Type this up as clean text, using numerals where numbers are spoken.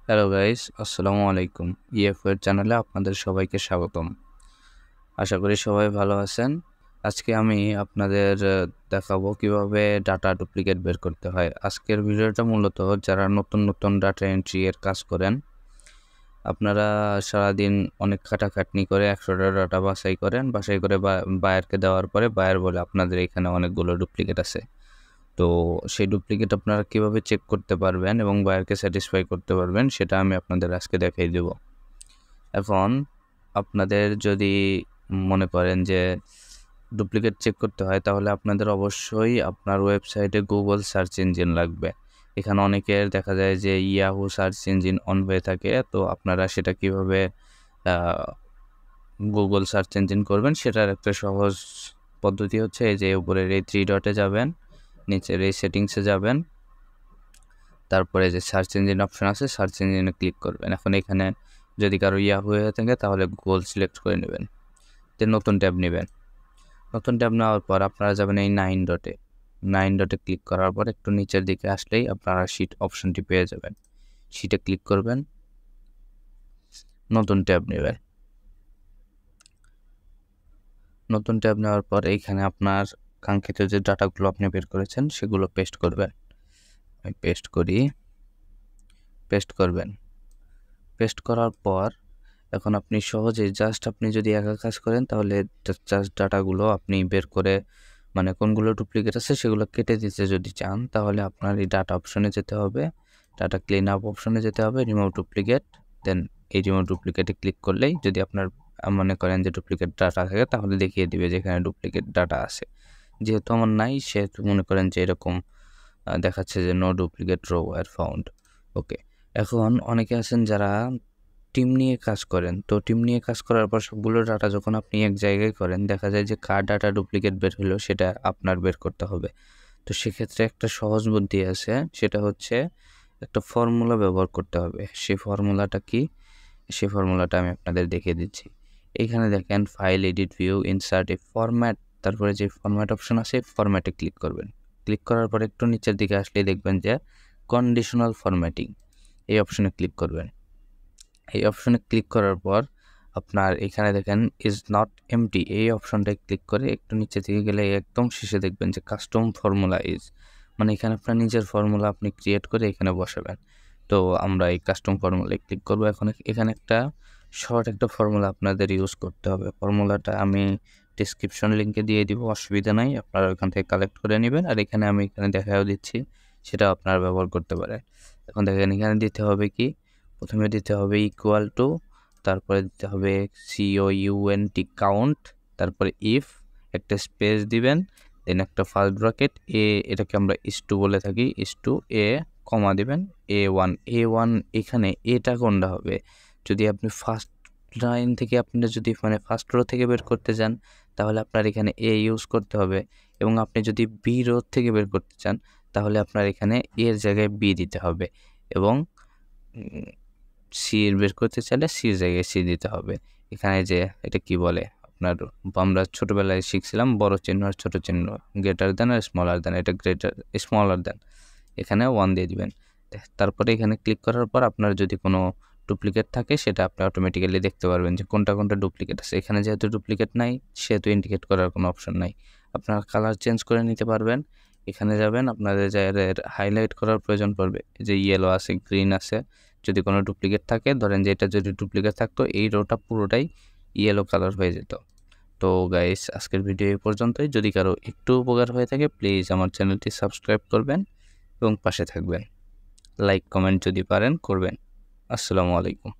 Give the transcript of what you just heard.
Hello guys, আসসালামু আলাইকুম। ইএফএর চ্যানেলে আপনাদের সবাইকে স্বাগতম। আশা করি সবাই ভালো আছেন। আজকে আমি আপনাদের দেখাবো কিভাবে ডাটা ডুপ্লিকেট বের করতে হয়। আজকের ভিডিওটা মূলত যারা নতুন ডাটা এন্ট্রি এর কাজ করেন, আপনারা সারাদিন অনেক খাটাখাটনি করে 100টা ডাটা বাছাই করে বায়ারকে দেওয়ার পরে বায়ার বলে আপনাদের এখানে অনেকগুলো ডুপ্লিকেট আছে। তো সেই ডুপ্লিকেট আপনারা কিভাবে চেক করতে পারবেন এবং বায়ারকে স্যাটিসফাই করতে পারবেন সেটা আমি আপনাদের আজকে দেখাই দেব। এখন আপনাদের যদি মনে করেন যে ডুপ্লিকেট চেক করতে হয়, তাহলে আপনাদের অবশ্যই আপনার ওয়েবসাইটে গুগল সার্চ ইঞ্জিন লাগবে। এখানে অনেকের দেখা যায় যে ইয়াহু সার্চ ইঞ্জিন অন হয়ে থাকে, তো আপনারা সেটা কিভাবে গুগল সার্চ ইঞ্জিন করবেন সেটার একটা সহজ পদ্ধতি হচ্ছে এই যে উপরের এই 3 ডটে যাবেন, নিচের এই সেটিংসে যাবেন, তারপরে যে সার্চ ইঞ্জিন অপশন আছে সার্চ ইঞ্জিনে ক্লিক করবেন। এখন এখানে যদি কারো ইয়াহু হয়ে থাকে তাহলে গুগল সিলেক্ট করে নেবেন, নতুন ট্যাব নেবেন। নতুন ট্যাব নেওয়ার পর আপনারা যাবেন এই 9 ডটে ক্লিক করার পর একটু নিচের দিকে আসলেই আপনারা শিট অপশনটি পেয়ে যাবেন। শিটে ক্লিক করবেন, নতুন ট্যাব নেবেন। নতুন ট্যাব নেওয়ার পর এইখানে আপনার কাঙ্ক্ষিত যে ডাটাগুলো আপনি বের করেছেন সেগুলো পেস্ট করবেন। আমি পেস্ট করবেন। পেস্ট করার পর এখন আপনি সহজেই আপনি যদি একা কাজ করেন তাহলে জাস্ট ডাটাগুলো আপনি বের করে, মানে কোনগুলো ডুপ্লিকেট আছে সেগুলো কেটে দিতে যদি চান তাহলে আপনার এই ডাটা অপশনে যেতে হবে, ডাটা ক্লিন আপ অপশনে যেতে হবে, রিমুভ ডুপ্লিকেট। দেন এই রিমুভ ডুপ্লিকেটে ক্লিক করলেই যদি আপনার মনে করেন যে ডুপ্লিকেট ডাটা থাকে তাহলে দেখিয়ে দিবে যে এখানে ডুপ্লিকেট ডাটা আছে। যেহেতু আমার নাই সেহেতু মনে করেন যে এরকম দেখাচ্ছে যে no duplicate row were found. Okay, এখন অনেকে আছেন যারা টিম নিয়ে কাজ করেন, তো টিম নিয়ে কাজ করার পর সবগুলো ডাটা যখন আপনি এক জায়গায় করেন দেখা যায় যে কার ডাটা ডুপ্লিকেট বের হলো সেটা আপনার বের করতে হবে। তো সেক্ষেত্রে একটা সহজ বুদ্ধি আছে, সেটা হচ্ছে একটা ফর্মুলা ব্যবহার করতে হবে। সেই ফর্মুলাটা কি? সেই ফর্মুলাটা আমি আপনাদের দেখিয়ে দিচ্ছি। এইখানে দেখেন ফাইল, এডিট, ভিউ, ইনসার্ট, এ ফরম্যাট, তারপরে যে ফরম্যাট অপশন আছে ফরম্যাটে ক্লিক করবেন। ক্লিক করার পর একটু নিচের দিকে আসলেই দেখবেন যে কন্ডিশনাল ফরম্যাটিং, এই অপশনে ক্লিক করবেন। এই অপশনে ক্লিক করার পর আপনার এখানে দেখেন ইজ নট এমটি, এই অপশনটায় ক্লিক করে একটু নিচে থেকে গেলে একদম শেষে দেখবেন যে কাস্টম ফর্মুলা ইজ, মানে এখানে আপনার নিজের ফর্মুলা আপনি ক্রিয়েট করে এখানে বসাবেন। তো আমরা এই কাস্টম ফর্মুলায় ক্লিক করবো। এখন এখানে একটা শর্ট একটা ফর্মুলা আপনাদের ইউজ করতে হবে। ফর্মুলাটা আমি ডিসক্রিপশন লিঙ্কে দিয়ে দিব, অসুবিধা নাই, আপনারা ওইখান থেকে কালেক্ট করে নেবেন। আর এখানে আমি দেখাও দিচ্ছি, সেটা আপনারা ব্যবহার করতে পারেন। এখন দেখেন এখানে দিতে হবে কি, প্রথমে দিতে হবে ইকুয়াল টু, তারপরে দিতে হবে COUNT কাউন্ট, তারপরে ইফ, একটা স্পেস দিবেন, দেন একটা ফার্স্ট ব্র্যাকেট এ, এটাকে আমরা ইস টু বলে থাকি, ইস টু এ, কমা দিবেন A1 এখানে এটা কোনটা হবে, যদি আপনি ফার্স্ট লাইন থেকে আপনারা যদি মানে ফার্স্ট রো থেকে বের করতে চান তাহলে আপনার এখানে এ ইউজ করতে হবে, এবং আপনি যদি বি রো থেকে বের করতে চান তাহলে আপনার এখানে এর জায়গায় বি দিতে হবে, এবং সি বের করতে চাইলে সির জায়গায় সি দিতে হবে। এখানে যে এটা কি বলে আপনার, আমরা ছোটোবেলায় শিখছিলাম বড় চিহ্ন আর ছোটো চিহ্ন, গ্রেটার দেন আর স্মলার দেন, এটা স্মলার দেন, এখানে 1 দিয়ে দিবেন। তারপরে এখানে ক্লিক করার পর আপনার যদি কোনো ডুপ্লিকেট থাকে সেটা আপনি অটোমেটিক্যালি দেখতে পারবেন যে কোনটা ডুপ্লিকেট আছে। এখানে যেহেতু ডুপ্লিকেট নাই সেহেতু ইন্ডিকেট করার কোনো অপশন নাই। আপনারা কালার চেঞ্জ করে নিতে পারবেন। এখানে যাবেন, আপনাদের যাদের হাইলাইট করার প্রয়োজন পড়বে, যে ইয়েলো আছে, গ্রিন আছে, যদি কোনো ডুপ্লিকেট থাকে, ধরেন যে এটা যদি ডুপ্লিকেট থাকতো এই রোটা পুরোটাই ইয়েলো কালার হয়ে যেত। তো গাইস, আজকের ভিডিও এই পর্যন্তই। যদি কারো একটু উপকার হয়ে থাকে প্লিজ আমার চ্যানেলটি সাবস্ক্রাইব করবেন এবং পাশে থাকবেন। লাইক কমেন্ট যদি পারেন করবেন। আসসালামু আলাইকুম।